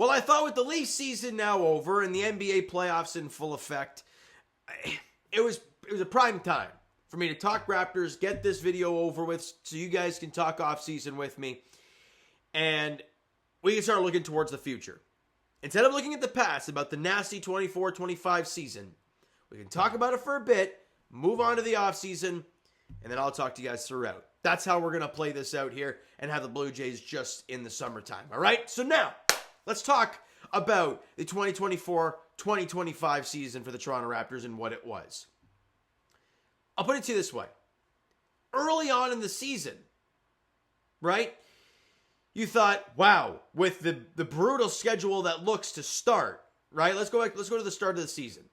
Well, I thought with the Leafs season now over and the NBA playoffs in full effect, it was a prime time for me to talk Raptors, get this video over with so you guys can talk offseason with me, and we can start looking towards the future. Instead of looking at the past about the nasty 24-25 season, we can talk about it for a bit, move on to the offseason, and then I'll talk to you guys throughout. That's how we're going to play this out here and have the Blue Jays just in the summertime. All right? So now, let's talk about the 2024-2025 season for the Toronto Raptors and what it was. I'll put it to you this way. Early on in the season, right, you thought, wow, with the brutal schedule that looks to start, right? Let's go to the start of the season.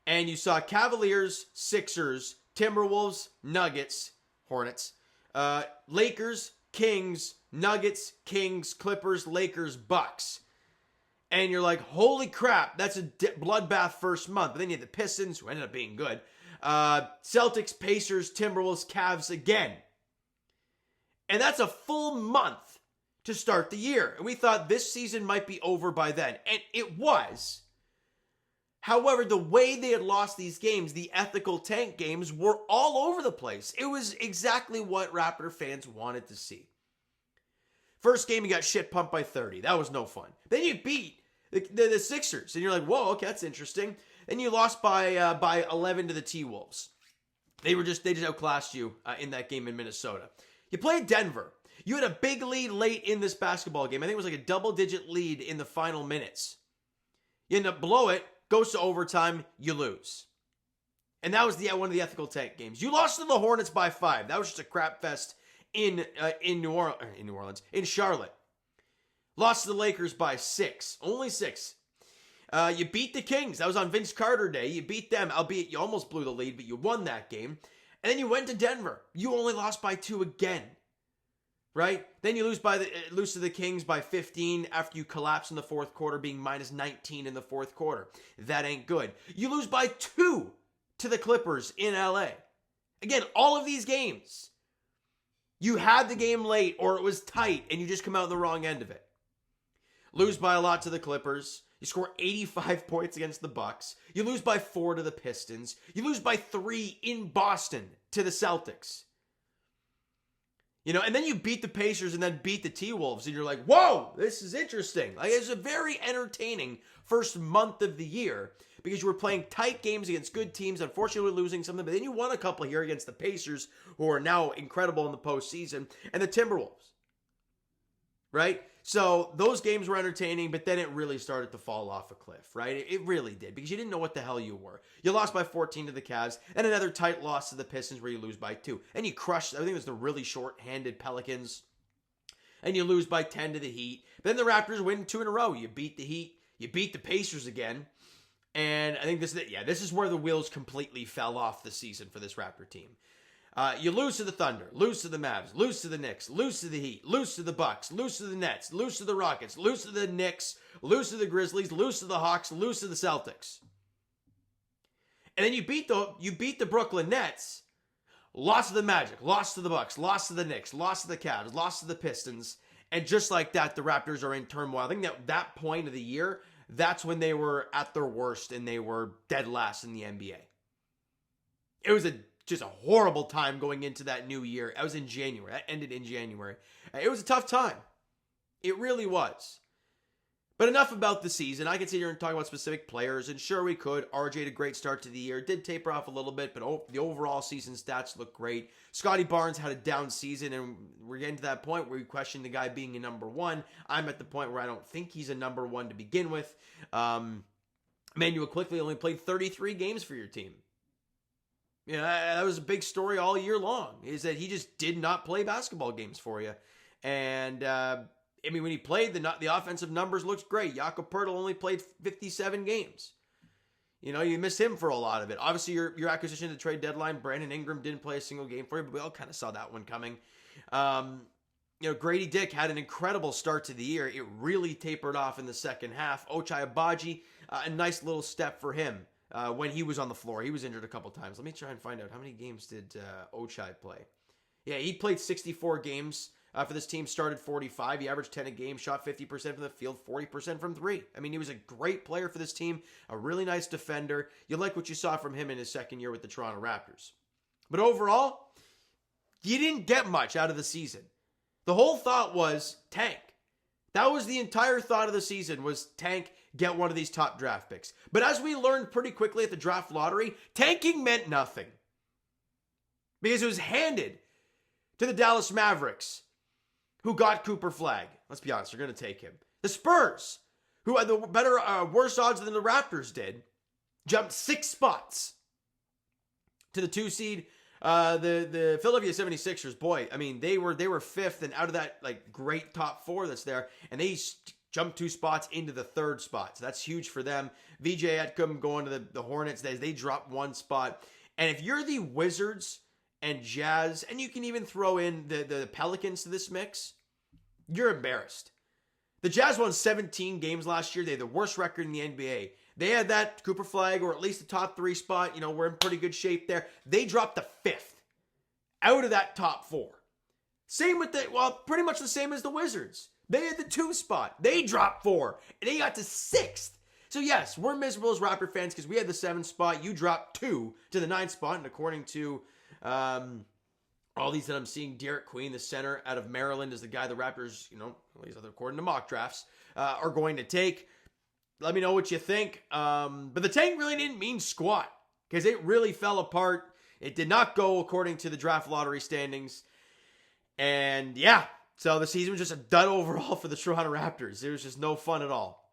And you saw Cavaliers, Sixers, Timberwolves, Nuggets, Hornets, Lakers, Kings, Nuggets, Kings, Clippers, Lakers, Bucks. And you're like, holy crap, that's a bloodbath first month. But then you had the Pistons, who ended up being good. Celtics, Pacers, Timberwolves, Cavs again. And that's a full month to start the year. And we thought this season might be over by then. And it was. However, the way they had lost these games, the ethical tank games, were all over the place. It was exactly what Raptor fans wanted to see. First game, you got shit pumped by 30. That was no fun. Then you beat the Sixers. And you're like, whoa, okay, that's interesting. Then you lost by 11 to the T-Wolves. They just outclassed you in that game in Minnesota. You played Denver. You had a big lead late in this basketball game. I think it was like a double-digit lead in the final minutes. You end up blow it, goes to overtime, you lose. And that was one of the ethical tank games. You lost to the Hornets by 5. That was just a crap fest in Charlotte. Lost to the Lakers by 6. Only 6. You beat the Kings. That was on Vince Carter Day. You beat them, albeit you almost blew the lead, but you won that game. And then you went to Denver. You only lost by 2 again. Right? Then you lose to the Kings by 15 after you collapse in the fourth quarter, being minus 19 in the fourth quarter. That ain't good. You lose by 2 to the Clippers in LA. Again, all of these games, you had the game late or it was tight and you just come out on the wrong end of it. Lose by a lot to the Clippers. You score 85 points against the Bucks. You lose by 4 to the Pistons. You lose by 3 in Boston to the Celtics. And then you beat the Pacers and then beat the T-Wolves. And you're like, whoa, this is interesting. Like, it's a very entertaining first month of the year because you were playing tight games against good teams. Unfortunately, we're losing something. But then you won a couple here against the Pacers, who are now incredible in the postseason, and the Timberwolves. Right? So those games were entertaining, but then it really started to fall off a cliff, right? It really did, because you didn't know what the hell you were. You lost by 14 to the Cavs, and another tight loss to the Pistons where you lose by 2. And you crushed, I think it was the really short-handed Pelicans, and you lose by 10 to the Heat. Then the Raptors win 2 in a row. You beat the Heat, you beat the Pacers again, and I think this is where the wheels completely fell off the season for this Raptor team. You lose to the Thunder, lose to the Mavs, lose to the Knicks, lose to the Heat, lose to the Bucks, lose to the Nets, lose to the Rockets, lose to the Knicks, lose to the Grizzlies, lose to the Hawks, lose to the Celtics. And then you beat the Brooklyn Nets, lost to the Magic, lost to the Bucks, lost to the Knicks, lost to the Cavs, lost to the Pistons, and just like that, the Raptors are in turmoil. I think that point of the year, that's when they were at their worst and they were dead last in the NBA. It was just a horrible time going into that new year. I was in January. That ended in January. It was a tough time. It really was. But enough about the season. I could sit here and talk about specific players, and sure we could. RJ had a great start to the year. Did taper off a little bit, but the overall season stats look great. Scotty Barnes had a down season, and we're getting to that point where we question the guy being a number 1. I'm at the point where I don't think he's a number 1 to begin with. Emmanuel Quickley only played 33 games for your team. That was a big story all year long, is that he just did not play basketball games for you. And, when he played, the offensive numbers looked great. Jakob Poeltl only played 57 games. You missed him for a lot of it. Obviously, your acquisition at the trade deadline, Brandon Ingram didn't play a single game for you, but we all kind of saw that one coming. Grady Dick had an incredible start to the year. It really tapered off in the second half. Ochai Agbaji, a nice little step for him. When he was on the floor. He was injured a couple times. Let me try and find out. How many games did Ochai play? Yeah, he played 64 games for this team, started 45. He averaged 10 a game, shot 50% from the field, 40% from three. I mean, he was a great player for this team, a really nice defender. You like what you saw from him in his second year with the Toronto Raptors. But overall, you didn't get much out of the season. The whole thought was tank. That was the entire thought of the season, was tank, get one of these top draft picks. But as we learned pretty quickly at the draft lottery, tanking meant nothing. Because it was handed to the Dallas Mavericks, who got Cooper Flagg. Let's be honest, they're going to take him. The Spurs, who had the worse odds than the Raptors did, jumped 6 spots to the 2 seed. The Philadelphia 76ers, boy, I mean, they were 5th, and out of that like great top 4 that's there, and they jumped 2 spots into the 3rd spot. So that's huge for them. VJ Etcom going to the Hornets, they dropped 1 spot. And if you're the Wizards and Jazz, and you can even throw in the Pelicans to this mix, you're embarrassed. The Jazz won 17 games last year. They had the worst record in the NBA. They had that Cooper Flagg, or at least the top 3 spot. You know, we're in pretty good shape there. They dropped to 5th out of that top 4. Same with pretty much the same as the Wizards. They had the 2 spot. They dropped 4, and they got to 6th. So yes, we're miserable as Raptor fans because we had the 7th spot. You dropped 2 to the 9th spot, and according to all these that I'm seeing, Derek Queen, the center out of Maryland, is the guy the Raptors, at least according to mock drafts, are going to take. Let me know what you think. But the tank really didn't mean squat because it really fell apart. It did not go according to the draft lottery standings. And yeah, so the season was just a dud overall for the Toronto Raptors. It was just no fun at all.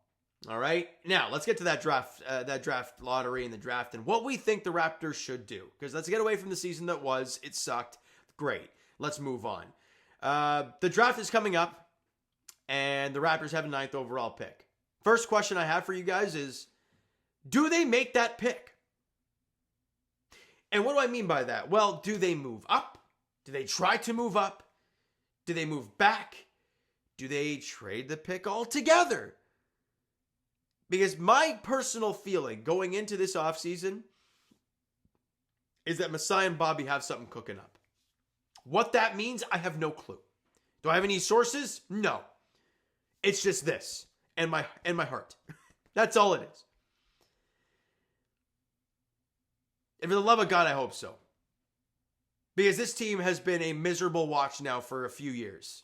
All right. Now let's get to that draft lottery and the draft and what we think the Raptors should do. Because let's get away from the season that was. It sucked. Great. Let's move on. The draft is coming up, and the Raptors have a 9th overall pick. First question I have for you guys is, do they make that pick? And what do I mean by that? Well, do they move up? Do they try to move up? Do they move back? Do they trade the pick altogether? Because my personal feeling going into this offseason is that Masai and Bobby have something cooking up. What that means, I have no clue. Do I have any sources? No. It's just this and my heart. That's all it is. And for the love of God, I hope so. Because this team has been a miserable watch now for a few years.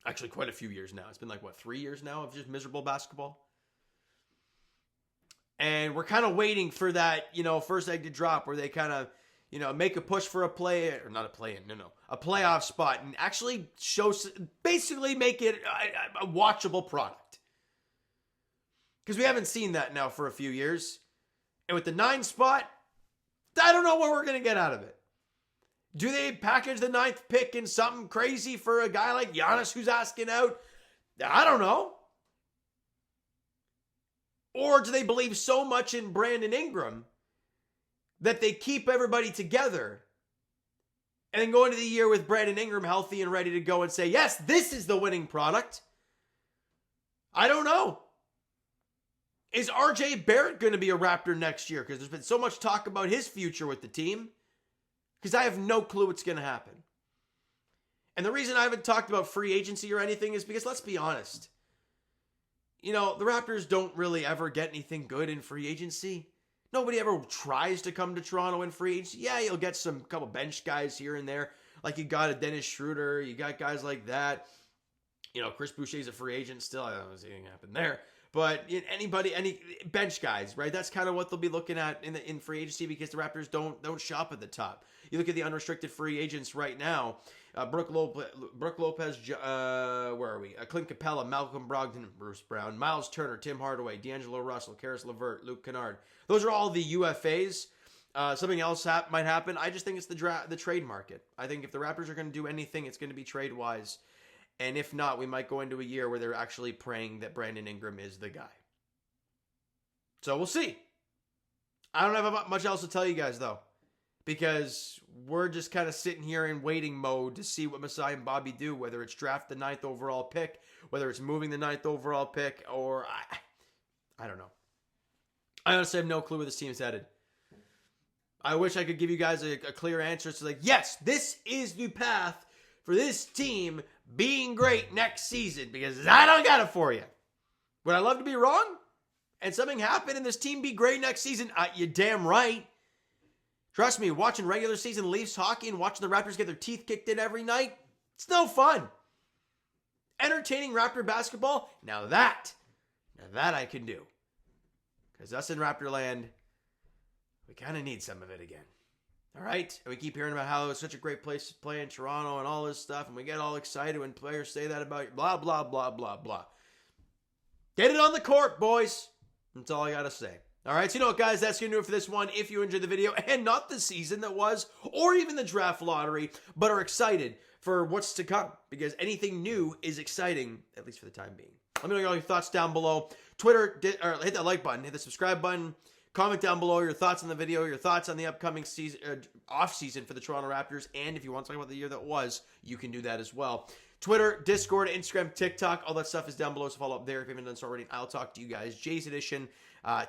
Actually, quite a few years now. It's been 3 years now of just miserable basketball. And we're kind of waiting for that, first egg to drop where they kind of, make a push for a playoff spot and actually basically make it a watchable product. Because we haven't seen that now for a few years. And with the 9 spot, I don't know what we're going to get out of it. Do they package the 9th pick in something crazy for a guy like Giannis who's asking out? I don't know. Or do they believe so much in Brandon Ingram that they keep everybody together and then go into the year with Brandon Ingram healthy and ready to go and say, yes, this is the winning product? I don't know. Is RJ Barrett going to be a Raptor next year? Because there's been so much talk about his future with the team. Because I have no clue what's going to happen. And the reason I haven't talked about free agency or anything is because, let's be honest, the Raptors don't really ever get anything good in free agency. Nobody ever tries to come to Toronto in free agency. Yeah, you'll get some couple bench guys here and there. Like you got a Dennis Schroeder. You got guys like that. Chris Boucher's a free agent still. I don't know if anything happened there. But any bench guys, right? That's kind of what they'll be looking at in free agency because the Raptors don't shop at the top. You look at the unrestricted free agents right now. Brook Lopez, where are we? Clint Capella, Malcolm Brogdon, Bruce Brown, Miles Turner, Tim Hardaway, D'Angelo Russell, Karis LeVert, Luke Kennard. Those are all the UFAs. Something else might happen. I just think it's the trade market. I think if the Raptors are going to do anything, it's going to be trade-wise. And if not, we might go into a year where they're actually praying that Brandon Ingram is the guy. So we'll see. I don't have much else to tell you guys, though. Because we're just kind of sitting here in waiting mode to see what Masai and Bobby do. Whether it's draft the 9th overall pick. Whether it's moving the 9th overall pick. Or I don't know. I honestly have no clue where this team's headed. I wish I could give you guys a clear answer. It's like, yes, this is the path for this team being great next season because I don't got it for you. Would I love to be wrong and something happen and this team be great next season? You're damn right. Trust me, watching regular season Leafs hockey and watching the Raptors get their teeth kicked in every night, it's no fun. Entertaining Raptor basketball, now that I can do. Because us in Raptorland, we kind of need some of it again. All right? And we keep hearing about how it was such a great place to play in Toronto and all this stuff, and we get all excited when players say that about you, blah, blah, blah, blah, blah. Get it on the court, boys. That's all I got to say. All right, so you know what, guys? That's going to do it for this one. If you enjoyed the video, and not the season that was, or even the draft lottery, but are excited for what's to come, because anything new is exciting, at least for the time being. Let me know all your thoughts down below. Twitter, or hit that like button, hit the subscribe button. Comment down below your thoughts on the video, your thoughts on the upcoming season, off-season for the Toronto Raptors, and if you want to talk about the year that was, you can do that as well. Twitter, Discord, Instagram, TikTok, all that stuff is down below, so follow up there if you haven't done so already. I'll talk to you guys. Jays Edition,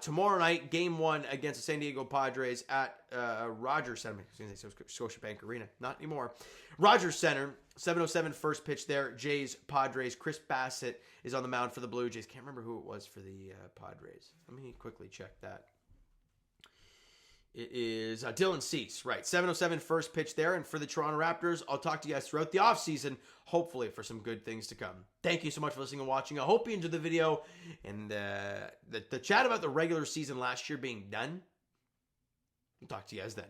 tomorrow night, Game 1 against the San Diego Padres at Rogers Center. Scotiabank Arena. Not anymore. Rogers Center, 7:07 first pitch there. Jays, Padres. Chris Bassett is on the mound for the Blue Jays. Can't remember who it was for the Padres. Let me quickly check that. It is Dylan Cease, right. 7:07 first pitch there. And for the Toronto Raptors, I'll talk to you guys throughout the offseason, hopefully for some good things to come. Thank you so much for listening and watching. I hope you enjoyed the video. And the chat about the regular season last year being done, I'll talk to you guys then.